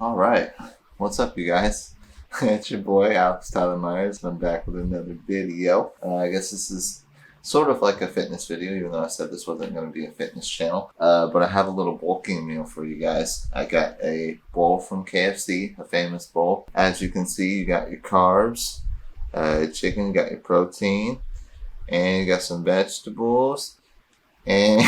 All right, what's up, you guys? It's your boy Alex Tyler Meyers, and I'm back with another video. I guess this is sort of like a fitness video, even though I said this wasn't going to be a fitness channel. But I have a little bulking meal for you guys. I got a bowl from KFC, a famous bowl. As you can see, you got your carbs, chicken, you got your protein, and you got some vegetables. And,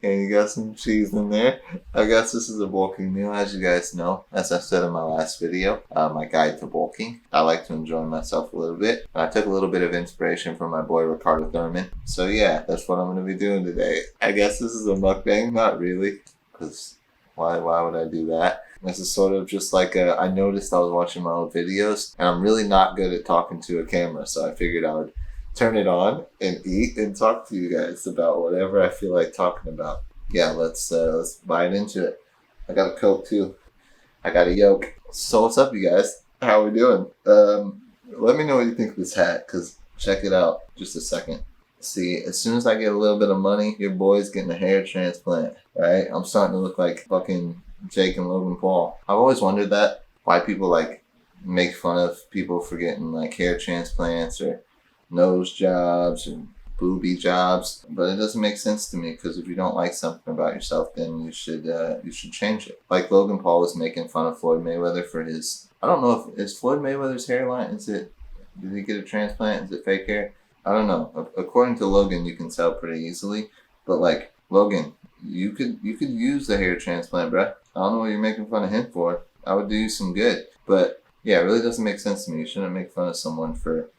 and you got some cheese in there. I guess this is a bulking meal, as you guys know. As I said in my last video, my guide to bulking. I like to enjoy myself a little bit. I took a little bit of inspiration from my boy Ricardo Thurman. So yeah, that's what I'm going to be doing today. I guess this is a mukbang. Not really, because why would I do that? This is sort of just like I noticed I was watching my old videos, and I'm really not good at talking to a camera, so I figured I would turn it on and eat and talk to you guys about whatever I feel like talking about. Yeah, let's bite into it. I got a Coke too. I got a yolk. So what's up, you guys? How we doing? Let me know what you think of this hat, because check it out. Just a second. See, as soon as I get a little bit of money, your boy's getting a hair transplant, right? I'm starting to look like fucking Jake and Logan Paul. I've always wondered that. Why people like make fun of people for getting like hair transplants or nose jobs and booby jobs, but it doesn't make sense to me, because if you don't like something about yourself, then you should change it. Like Logan Paul was making fun of Floyd Mayweather for his, I don't know if is Floyd Mayweather's hairline, did he get a transplant? Is it fake hair? I don't know. According to Logan, you can tell pretty easily, but like Logan, you could use the hair transplant, bruh. I don't know what you're making fun of him for. I would do you some good, but yeah, it really doesn't make sense to me. You shouldn't make fun of someone for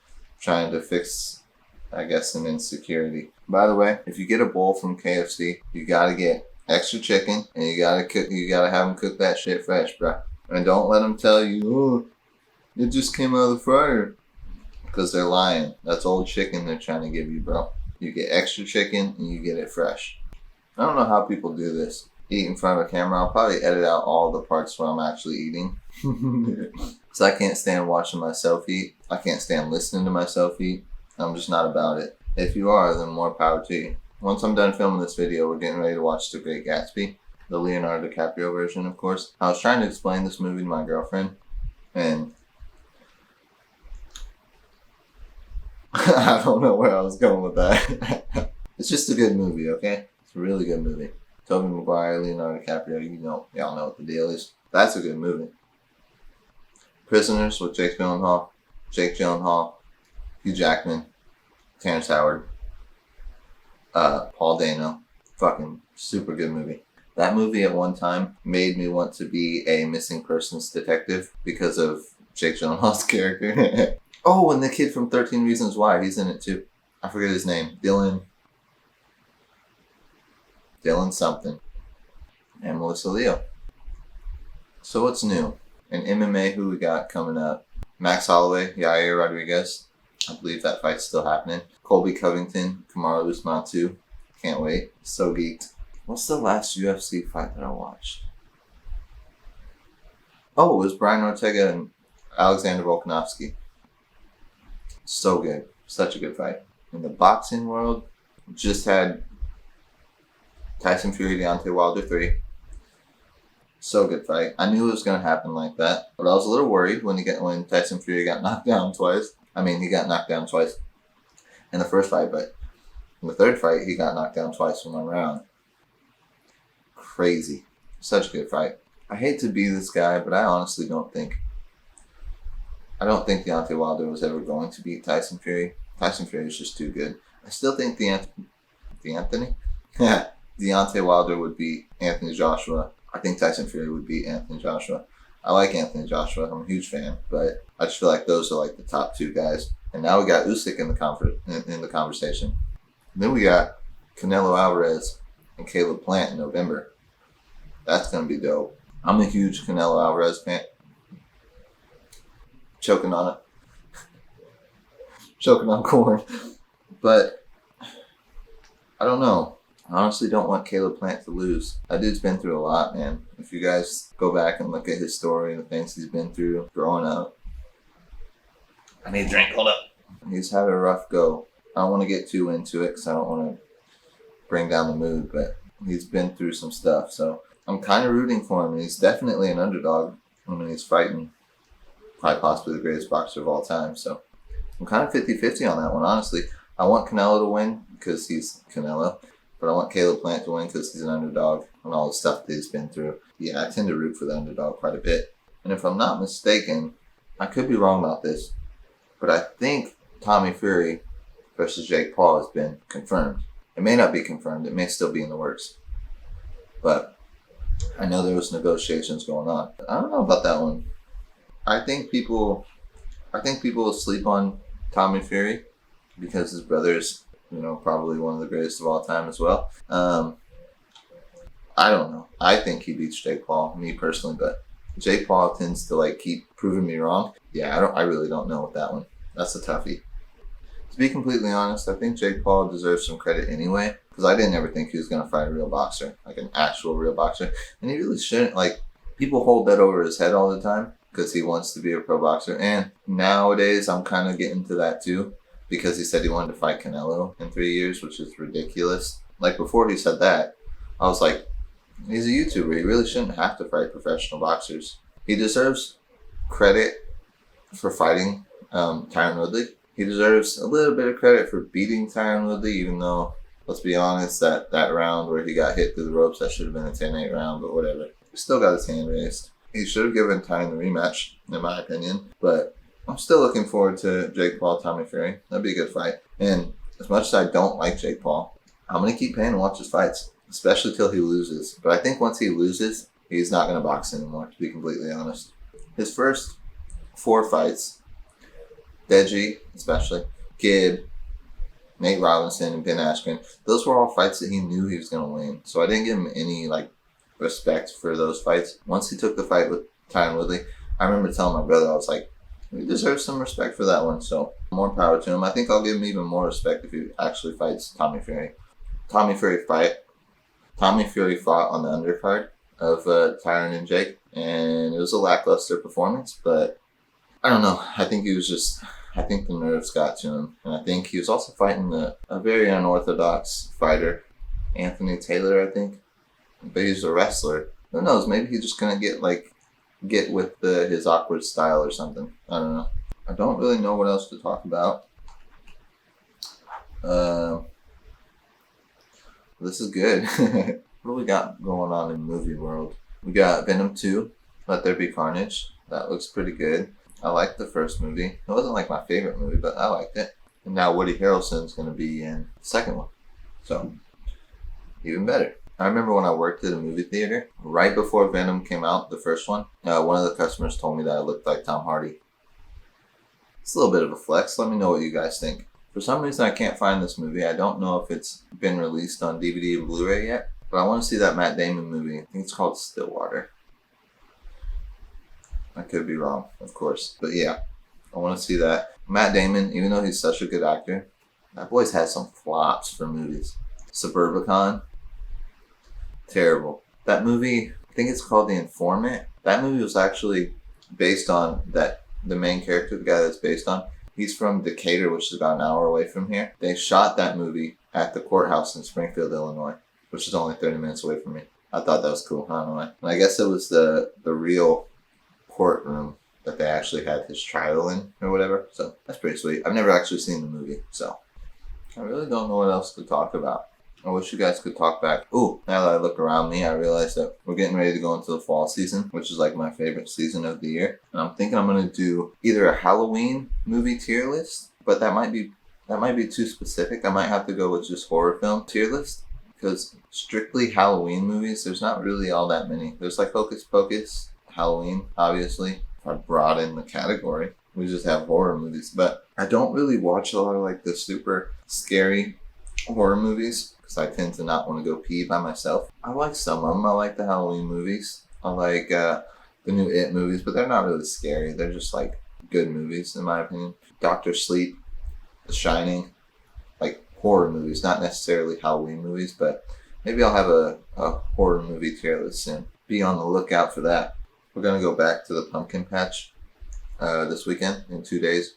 trying to fix, I guess, an insecurity. By the way, if you get a bowl from KFC, you gotta get extra chicken, and you gotta have them cook that shit fresh, bro. And don't let them tell you, oh, it just came out of the fryer, because they're lying. That's old chicken they're trying to give you, bro. You get extra chicken, and you get it fresh. I don't know how people do this. Eat in front of a camera. I'll probably edit out all the parts where I'm actually eating. Because I can't stand watching myself eat. I can't stand listening to myself eat. I'm just not about it. If you are, then more power to you. Once I'm done filming this video, we're getting ready to watch The Great Gatsby. The Leonardo DiCaprio version, of course. I was trying to explain this movie to my girlfriend, and I don't know where I was going with that. It's just a good movie, okay? It's a really good movie. Tobey Maguire, Leonardo DiCaprio, y'all know what the deal is. That's a good movie. Prisoners with Jake Gyllenhaal, Hugh Jackman, Terrence Howard, Paul Dano. Fucking super good movie. That movie at one time made me want to be a missing persons detective because of Jake Gyllenhaal's character. Oh, and the kid from 13 Reasons Why, he's in it too. I forget his name. Dylan something. And Melissa Leo. So what's new? In MMA, who we got coming up? Max Holloway, Yair Rodriguez. I believe that fight's still happening. Colby Covington, Kamaru Usman 2. Can't wait. So geeked. What's the last UFC fight that I watched? Oh, it was Brian Ortega and Alexander Volkanovski. So good. Such a good fight. In the boxing world, just had Tyson Fury, Deontay Wilder 3. So good fight. I knew it was going to happen like that, but I was a little worried when Tyson Fury got knocked down twice. I mean, he got knocked down twice in the first fight, but in the third fight, he got knocked down twice in one round. Crazy. Such a good fight. I hate to be this guy, but I honestly don't think Deontay Wilder was ever going to beat Tyson Fury. Tyson Fury is just too good. I still think Deontay Wilder would beat Anthony Joshua. I think Tyson Fury would beat Anthony Joshua. I like Anthony Joshua. I'm a huge fan, but I just feel like those are like the top two guys. And now we got Usyk in the conversation. And then we got Canelo Alvarez and Caleb Plant in November. That's gonna be dope. I'm a huge Canelo Alvarez fan. Choking on it. Choking on corn. But I don't know. I honestly don't want Caleb Plant to lose. That dude's been through a lot, man. If you guys go back and look at his story and the things he's been through growing up. I need a drink, hold up. He's had a rough go. I don't want to get too into it because I don't want to bring down the mood, but he's been through some stuff. So I'm kind of rooting for him. He's definitely an underdog when he's fighting probably possibly the greatest boxer of all time. So I'm kind of 50-50 on that one, honestly. I want Canelo to win because he's Canelo, but I want Caleb Plant to win because he's an underdog and all the stuff that he's been through. Yeah, I tend to root for the underdog quite a bit. And if I'm not mistaken, I could be wrong about this, but I think Tommy Fury versus Jake Paul has been confirmed. It may not be confirmed. It may still be in the works. But I know there was negotiations going on. I don't know about that one. I think people will sleep on Tommy Fury because his brother's, probably one of the greatest of all time as well. I don't know. I think he beats Jake Paul, me personally, but Jake Paul tends to keep proving me wrong. Yeah, I really don't know with that one. That's a toughie. To be completely honest, I think Jake Paul deserves some credit anyway, because I didn't ever think he was going to fight a real boxer, like an actual real boxer. And he really shouldn't. People hold that over his head all the time because he wants to be a pro boxer. And nowadays, I'm kind of getting to that too, because he said he wanted to fight Canelo in 3 years, which is ridiculous. Before he said that, I was like, he's a YouTuber. He really shouldn't have to fight professional boxers. He deserves credit for fighting Tyron Woodley. He deserves a little bit of credit for beating Tyron Woodley, even though, let's be honest, that round where he got hit through the ropes, that should have been a 10-8 round, but whatever. He still got his hand raised. He should have given Tyron the rematch, in my opinion, but I'm still looking forward to Jake Paul, Tommy Fury. That'd be a good fight. And as much as I don't like Jake Paul, I'm going to keep paying to watch his fights, especially till he loses. But I think once he loses, he's not going to box anymore, to be completely honest. His first 4 fights, Deji, especially, Gibb, Nate Robinson, and Ben Askren, those were all fights that he knew he was going to win. So I didn't give him any, respect for those fights. Once he took the fight with Tyron Woodley, I remember telling my brother, I was like, he deserves some respect for that one. So more power to him. I think I'll give him even more respect if he actually fights Tommy Fury. Tommy Fury fought on the undercard of Tyron and Jake, and it was a lackluster performance, but I don't know. I think the nerves got to him. And I think he was also fighting a very unorthodox fighter, Anthony Taylor, I think. But he's a wrestler. Who knows? Maybe he's just going to get with his awkward style or something. I don't know. I don't really know what else to talk about. This is good. What do we got going on in movie world? We got Venom 2, Let There Be Carnage. That looks pretty good. I liked the first movie. It wasn't my favorite movie, but I liked it. And now Woody Harrelson's going to be in the second one. So, even better. I remember when I worked at a movie theater, right before Venom came out, the first one, one of the customers told me that I looked like Tom Hardy. It's a little bit of a flex. Let me know what you guys think. For some reason, I can't find this movie. I don't know if it's been released on DVD or Blu-ray yet, but I want to see that Matt Damon movie. I think it's called Stillwater. I could be wrong, of course. But yeah, I want to see that. Matt Damon, even though he's such a good actor, that boy's had some flops for movies. Suburbicon, terrible. That movie, I think it's called The Informant. That movie was actually based on the main character, the guy that's based on. He's from Decatur, which is about an hour away from here. They shot that movie at the courthouse in Springfield, Illinois, which is only 30 minutes away from me. I thought that was cool. I don't know why. And I guess it was the real courtroom that they actually had his trial in or whatever. So that's pretty sweet. I've never actually seen the movie, so I really don't know what else to talk about. I wish you guys could talk back. Ooh, now that I look around me, I realize that we're getting ready to go into the fall season, which is my favorite season of the year. And I'm thinking I'm going to do either a Halloween movie tier list, but that might be too specific. I might have to go with just horror film tier list, because strictly Halloween movies, there's not really all that many. There's Hocus Pocus, Halloween, obviously. If I broaden the category, we just have horror movies. But I don't really watch a lot of the super scary horror movies, because I tend to not want to go pee by myself. I like some of them. I like the Halloween movies. I like the new It movies, but they're not really scary. They're just good movies, in my opinion. Doctor Sleep, The Shining, horror movies, not necessarily Halloween movies, but maybe I'll have a horror movie tier list soon. Be on the lookout for that. We're going to go back to the pumpkin patch this weekend in 2 days.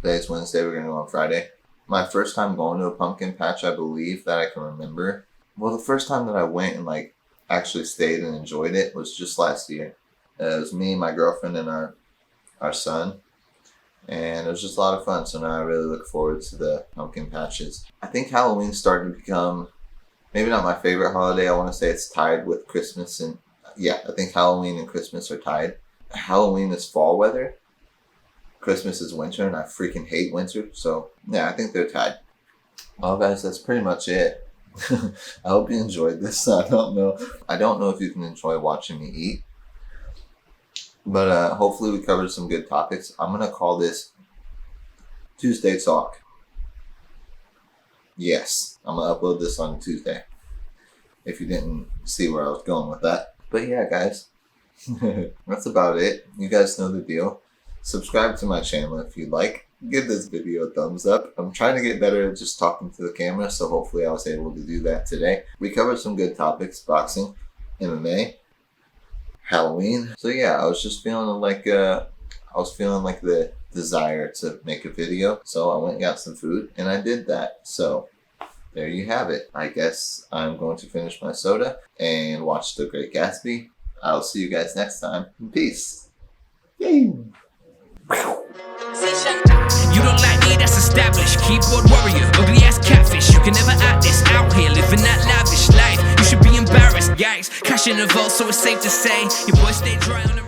Today's Wednesday. We're going to go on Friday. My first time going to a pumpkin patch, I believe, that I can remember. Well, the first time that I went in actually stayed and enjoyed it was just last year. It was me, my girlfriend, and our son. And it was just a lot of fun. So now I really look forward to the pumpkin patches. I think Halloween started to become maybe not my favorite holiday. I want to say it's tied with Christmas. And yeah, I think Halloween and Christmas are tied. Halloween is fall weather. Christmas is winter, and I freaking hate winter. So yeah, I think they're tied. Well, guys, that's pretty much it. I hope you enjoyed this. I don't know if you can enjoy watching me eat. But hopefully we covered some good topics. I'm going to call this Tuesday Talk. Yes, I'm going to upload this on Tuesday. If you didn't see where I was going with that. But yeah, guys. That's about it. You guys know the deal. Subscribe to my channel if you'd like. Give this video a thumbs up. I'm trying to get better at just talking to the camera, so hopefully I was able to do that today. We covered some good topics: boxing, MMA, Halloween. So yeah, I was just feeling like the desire to make a video. So I went and got some food and I did that. So there you have it. I guess I'm going to finish my soda and watch The Great Gatsby. I'll see you guys next time. Peace. Yay. You don't like me, that's established. Keyboard warrior, ugly ass catfish. You can never act this out here, living that lavish life. You should be embarrassed, yikes. Cash in the vault, so it's safe to say your boy stay dry on the